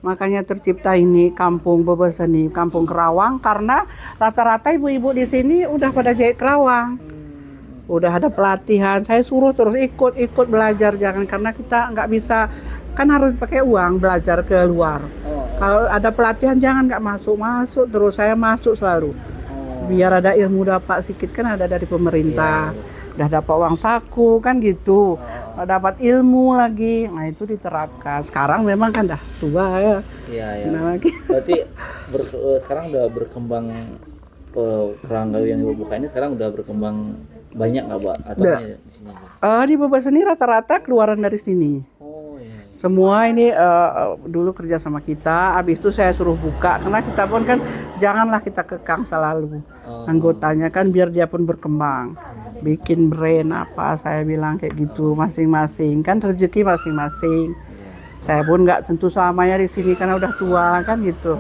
Makanya tercipta ini kampung Bebeseni, kampung kerawang karena rata-rata ibu-ibu di sini udah pada jahit kerawang. Udah ada pelatihan, saya suruh terus ikut belajar, jangan karena kita nggak bisa, kan harus pakai uang belajar ke luar. Kalau ada pelatihan jangan nggak masuk terus, saya masuk selalu. Biar ada ilmu dapat sedikit, kan ada dari pemerintah. Udah dapat uang saku kan gitu. Dapat ilmu lagi, nah itu diterapkan. Sekarang memang kan dah tua ya. Iya, iya. Nah, lagi. Berarti sekarang udah berkembang, kerangga yang ibu buka ini sekarang udah berkembang banyak nggak, Mbak? Atau hanya di sini? Di Bebeseni rata-rata keluaran dari sini. Oh iya. Semua ini dulu kerja sama kita, habis itu saya suruh buka karena kita pun kan janganlah kita kekang selalu anggotanya kan, biar dia pun berkembang, bikin brand apa, saya bilang kayak gitu, masing-masing kan rezeki masing-masing. Saya pun nggak tentu selamanya di sini karena udah tua kan gitu.